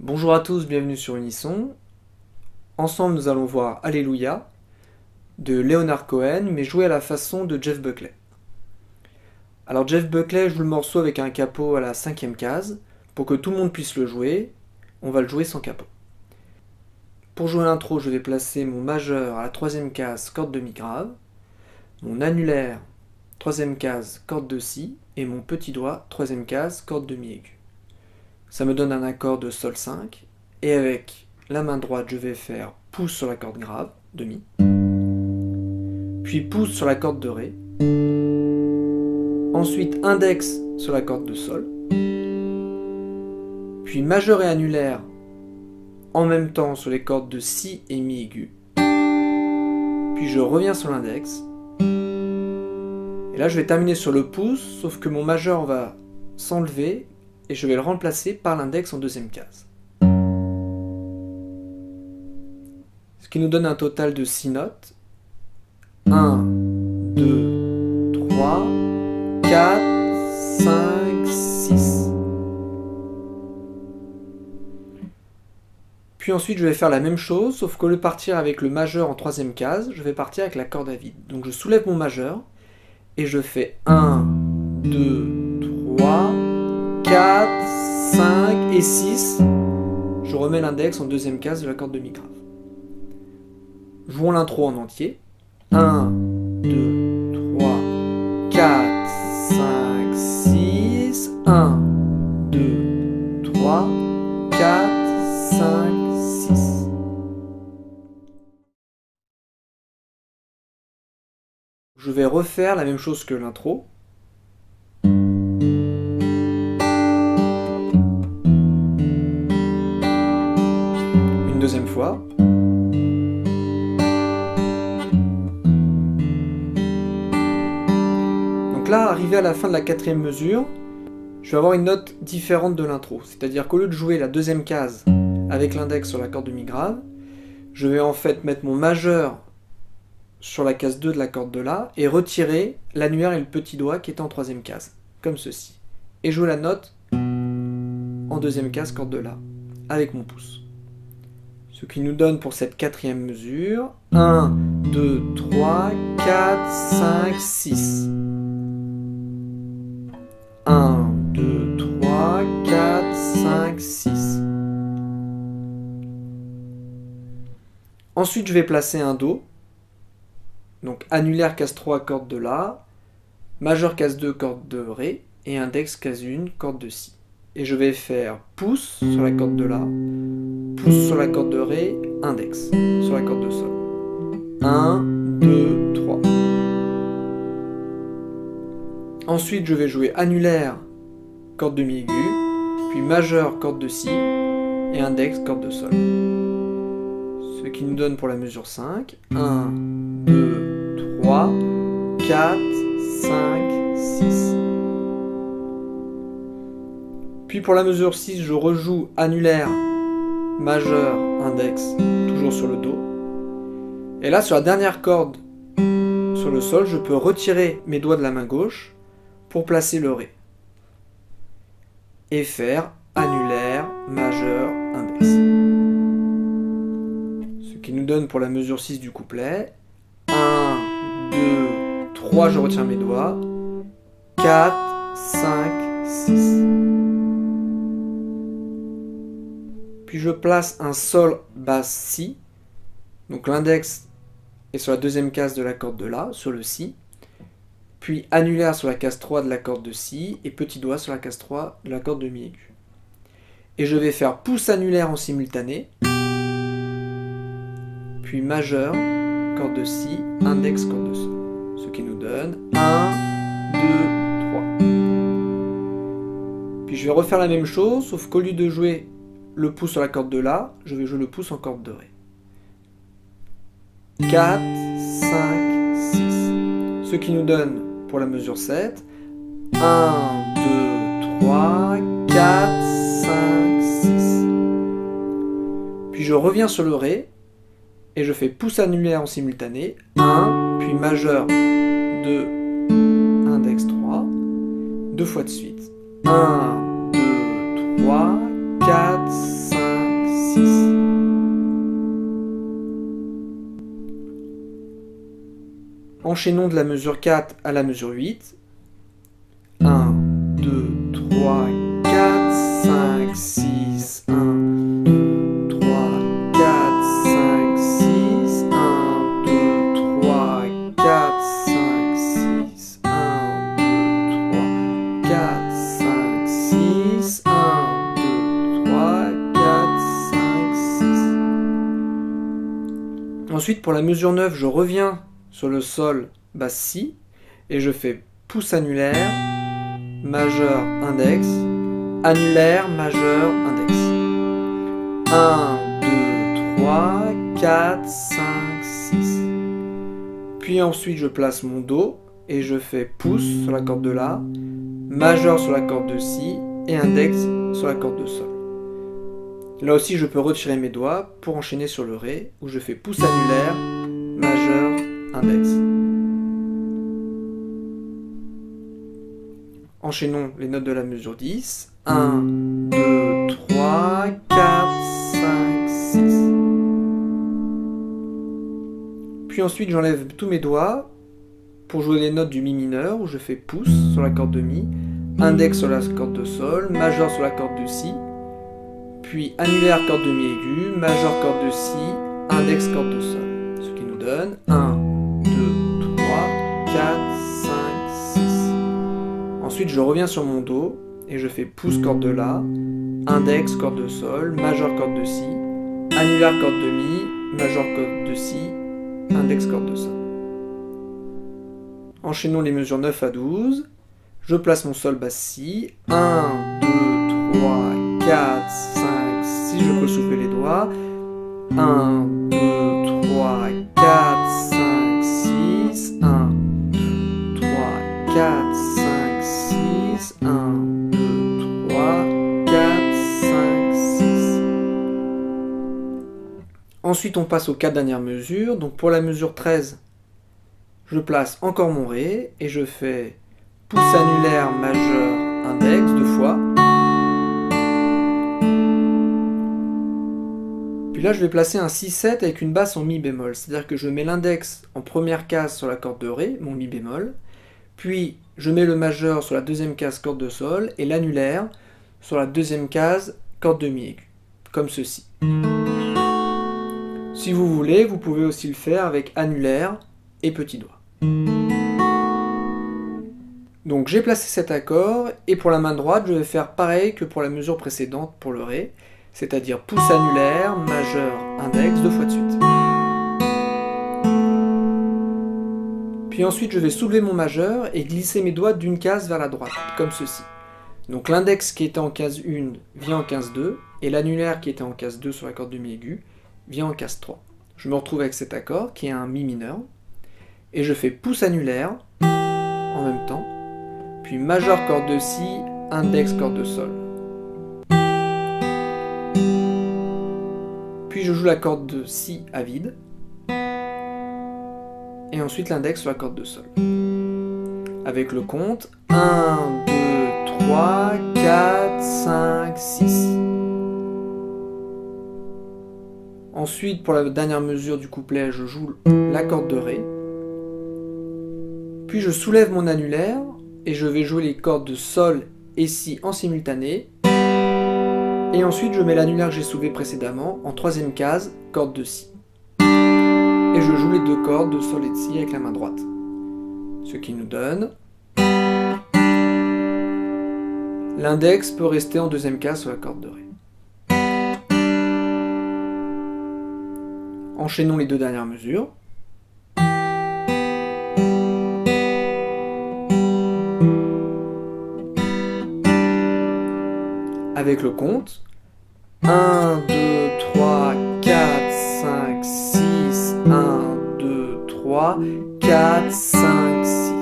Bonjour à tous, bienvenue sur Unisson. Ensemble, nous allons voir Alléluia de Leonard Cohen, mais joué à la façon de Jeff Buckley. Alors Jeff Buckley joue le morceau avec un capo à la 5e case. Pour que tout le monde puisse le jouer, on va le jouer sans capo. Pour jouer l'intro, je vais placer mon majeur à la 3e case, corde de mi grave, mon annulaire, 3e case, corde de si, et mon petit doigt, 3e case, corde de mi aigu. Ça me donne un accord de sol 5, et avec la main droite, je vais faire pouce sur la corde grave, de mi, puis pouce sur la corde de ré, ensuite index sur la corde de sol, puis majeur et annulaire en même temps sur les cordes de si et mi aigu, puis je reviens sur l'index, et là je vais terminer sur le pouce, sauf que mon majeur va s'enlever et je vais le remplacer par l'index en 2e case. Ce qui nous donne un total de 6 notes. 1, 2, 3, 4, 5, 6. Puis ensuite je vais faire la même chose, sauf qu'au lieu de partir avec le majeur en 3e case, je vais partir avec la corde à vide. Donc je soulève mon majeur et je fais 1, 2, 3, 4, 5 et 6. Je remets l'index en 2e case de la corde de mi grave. Jouons l'intro en entier. 1, 2, 3, 4, 5, 6. 1, 2, 3, 4, 5, 6. Je vais refaire la même chose que l'intro. Deuxième fois. Donc là, arrivé à la fin de la 4e mesure, je vais avoir une note différente de l'intro. C'est-à-dire qu'au lieu de jouer la 2e case avec l'index sur la corde de mi grave, je vais en fait mettre mon majeur sur la case 2 de la corde de la et retirer l'annulaire et le petit doigt qui étaient en 3e case, comme ceci. Et jouer la note en 2e case corde de la, avec mon pouce. Ce qui nous donne pour cette 4e mesure 1, 2, 3, 4, 5, 6. 1, 2, 3, 4, 5, 6. Ensuite, je vais placer un Do. Donc annulaire case 3, corde de La, majeur case 2, corde de Ré, et index case 1, corde de Si. Et je vais faire pouce sur la corde de La, pouce sur la corde de Ré, index sur la corde de Sol. 1, 2, 3. Ensuite, je vais jouer annulaire, corde de Mi aigu, puis majeur, corde de Si, et index, corde de Sol. Ce qui nous donne pour la mesure 5, 1, 2, 3, 4, 5, 6. Puis pour la mesure 6, je rejoue annulaire, majeur, index, toujours sur le Do. Et là, sur la dernière corde, sur le Sol, je peux retirer mes doigts de la main gauche pour placer le Ré. Et faire annulaire, majeur, index. Ce qui nous donne pour la mesure 6 du couplet 1, 2, 3, je retiens mes doigts, 4, 5, 6. Puis je place un Sol basse Si, donc l'index est sur la 2e case de la corde de La, sur le Si, puis annulaire sur la case 3 de la corde de Si, et petit doigt sur la case 3 de la corde de Mi aigu. Et je vais faire pouce annulaire en simultané, puis majeur, corde de Si, index, corde de Sol. Ce qui nous donne 1, 2, 3. Puis je vais refaire la même chose, sauf qu'au lieu de jouer le pouce sur la corde de La, je vais jouer le pouce en corde de Ré. 4, 5, 6. Ce qui nous donne pour la mesure 7 1, 2, 3, 4, 5, 6. Puis je reviens sur le Ré et je fais pouce annulaire en simultané 1, puis majeur 2, index 3, 2 fois de suite 1, 2, 3, 4, 5, Enchaînons de la mesure 4 à la mesure 8. 1, 2, 3, 4, 5, 6, 1, 3, 4, 5, 6, 1, 2, 3, 4, 5, 6, 1, 2, 3, 4, 5, 6, 1, 2, 3, 4, 5, 6. Ensuite, pour la mesure 9, je reviens sur le sol basse si et je fais pouce annulaire, majeur, index, annulaire, majeur, index. 1, 2, 3, 4, 5, 6. Puis ensuite je place mon Do et je fais pouce sur la corde de La, majeur sur la corde de Si et index sur la corde de Sol. Là aussi je peux retirer mes doigts pour enchaîner sur le Ré où je fais pouce annulaire, majeur, index. Enchaînons les notes de la mesure 10. 1, 2, 3, 4, 5, 6. Puis ensuite j'enlève tous mes doigts pour jouer les notes du Mi mineur où je fais pouce sur la corde de Mi, index sur la corde de Sol, majeur sur la corde de Si, puis annulaire corde de Mi aigu, majeur corde de Si, index corde de Sol. Ce qui nous donne 1, 2, 3, 4, 5, 6. Ensuite, je reviens sur mon Do et je fais pouce corde de La, index corde de Sol, majeur corde de Si, annulaire corde de Mi, majeur corde de Si, index corde de Sol. Enchaînons les mesures 9 à 12. Je place mon Sol basse Si. 1, 2, 3, 4, 5, 6. Je peux soulever les doigts. 1, 2, 3, 4, 5, 6. 1, 2, 3, 4, 5, 6. 1, 2, 3, 4, 5, 6. Ensuite, on passe aux 4 dernières mesures. Donc pour la mesure 13, je place encore mon Ré et je fais pouce annulaire, majeur, index 2 fois. Puis là, je vais placer un 6-7 avec une basse en Mi bémol. C'est-à-dire que je mets l'index en première case sur la corde de Ré, mon Mi bémol. Puis je mets le majeur sur la deuxième case corde de Sol et l'annulaire sur la deuxième case corde de Mi aigu. Comme ceci. Si vous voulez, vous pouvez aussi le faire avec annulaire et petit doigt. Donc j'ai placé cet accord et pour la main droite je vais faire pareil que pour la mesure précédente pour le Ré, c'est-à-dire pouce annulaire, majeur, index 2 fois de suite. Puis ensuite je vais soulever mon majeur et glisser mes doigts d'une case vers la droite, comme ceci. Donc l'index qui était en case 1 vient en case 2 et l'annulaire qui était en case 2 sur la corde de Mi aigu vient en case 3. Je me retrouve avec cet accord qui est un Mi mineur et je fais pouce annulaire en même temps. Puis majeur corde de Si, index corde de Sol. Puis je joue la corde de Si à vide. Et ensuite l'index sur la corde de Sol. Avec le compte 1, 2, 3, 4, 5, 6. Ensuite, pour la dernière mesure du couplet, je joue la corde de Ré. Puis je soulève mon annulaire et je vais jouer les cordes de Sol et Si en simultané. Et ensuite je mets l'annulaire que j'ai soulevé précédemment en troisième case, corde de Si. Et je joue les deux cordes de Sol et de Si avec la main droite. Ce qui nous donne... L'index peut rester en deuxième case sur la corde de Ré. Enchaînons les deux dernières mesures. Avec le compte 1, 2, 3, 4, 5, 6, 1, 2, 3, 4, 5, 6.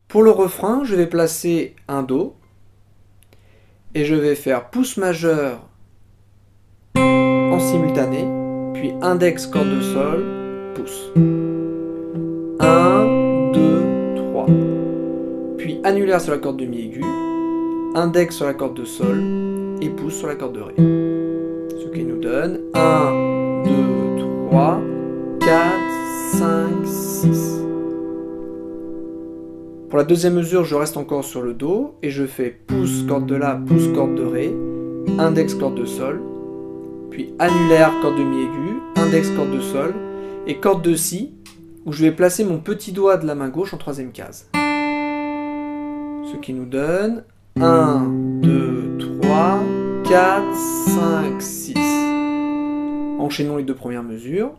Pour le refrain, je vais placer un Do et je vais faire pouce majeur en simultané, puis index corde de Sol, pouce. 1, 2, 3. Puis annulaire sur la corde de Mi aigu, index sur la corde de Sol et pouce sur la corde de Ré. Ce qui nous donne 1, 3, 4, 5, 6. Pour la deuxième mesure, je reste encore sur le Do et je fais pouce, corde de La, pouce, corde de Ré, index, corde de Sol, puis annulaire, corde de Mi aiguë, index, corde de Sol et corde de Si, où je vais placer mon petit doigt de la main gauche en troisième case. Ce qui nous donne 1, 2, 3, 4, 5, 6. Enchaînons les deux premières mesures.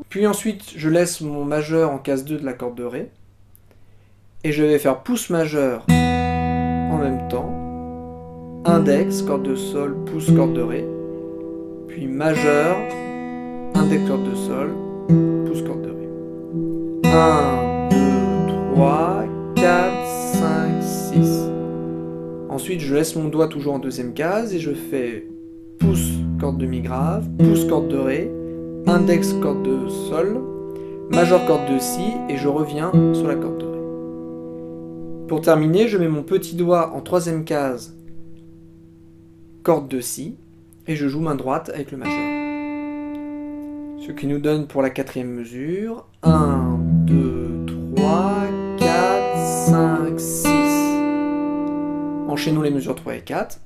Puis ensuite, je laisse mon majeur en case 2 de la corde de Ré. Et je vais faire pouce majeur en même temps. Index, corde de Sol, pouce, corde de Ré. Puis majeur, index, corde de Sol, pouce, corde de Ré. 1, 2, 3, 4, 5, 6. Ensuite, je laisse mon doigt toujours en deuxième case et je fais pouce, corde de Mi grave, pouce, corde de Ré, index, corde de Sol, majeur, corde de Si, et je reviens sur la corde de Ré. Pour terminer, je mets mon petit doigt en troisième case, corde de Si, et je joue main droite avec le majeur. Ce qui nous donne pour la quatrième mesure, 1, 2, 3, 4, 5, 6. Enchaînons les mesures 3 et 4.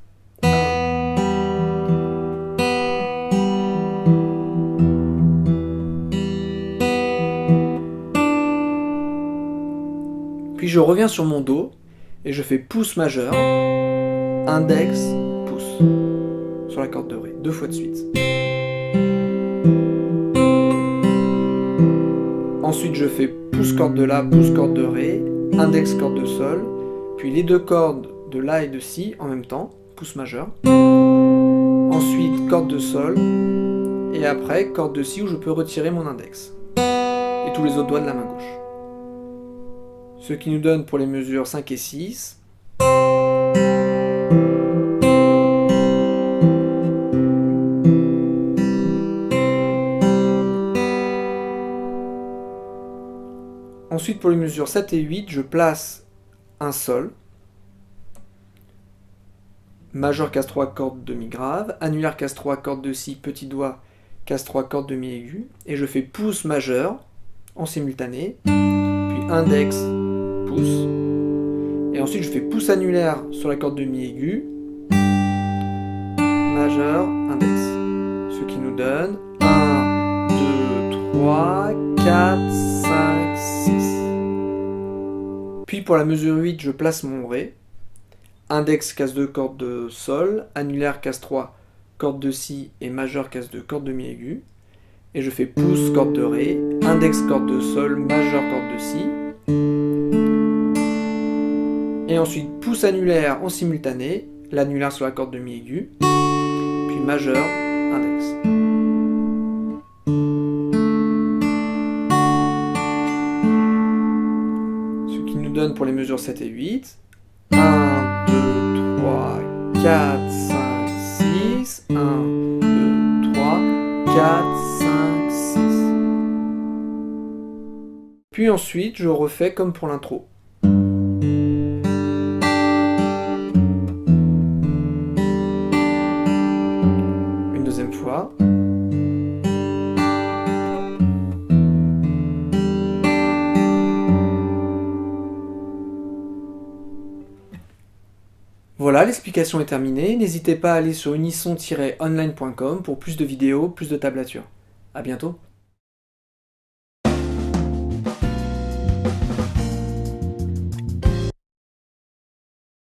Puis je reviens sur mon Do et je fais pouce majeur, index, pouce sur la corde de Ré, 2 fois de suite. Ensuite je fais pouce corde de La, pouce corde de Ré, index corde de Sol, puis les deux cordes de La et de Si en même temps, pouce majeur. Ensuite corde de Sol, et après corde de Si où je peux retirer mon index. Et tous les autres doigts de la main gauche. Ce qui nous donne pour les mesures 5 et 6. Ensuite pour les mesures 7 et 8, je place un Sol, majeur case 3 corde de Mi grave, annulaire case 3 corde de Si, petit doigt case 3 corde de Mi aiguë, et je fais pouce majeur en simultané, puis index, pouce, et ensuite je fais pouce annulaire sur la corde de Mi aiguë, majeur, index, ce qui nous donne 1, 2, 3, 4, 5, 6. Puis pour la mesure 8, je place mon Ré, index case 2 corde de Sol, annulaire case 3 corde de Si et majeur case 2 corde de Mi aiguë, et je fais pouce corde de Ré, index corde de Sol, majeur corde de Si, et ensuite pouce annulaire en simultané, l'annulaire sur la corde de Mi aiguë, puis majeur, index. Ce qui nous donne pour les mesures 7 et 8, 1, 2, 3, 4, 5, 6, 1, 2, 3, 4, 5, 6. Puis ensuite, je refais comme pour l'intro. Une deuxième fois. Voilà, l'explication est terminée. N'hésitez pas à aller sur unisson-online.com pour plus de vidéos, plus de tablatures. À bientôt.